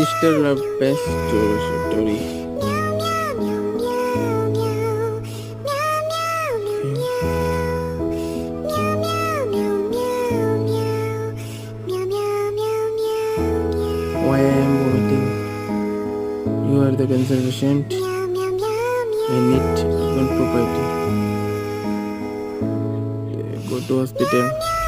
sister are best story. Why I am vomiting? You are the conservation. I need urban property. Go to hospital.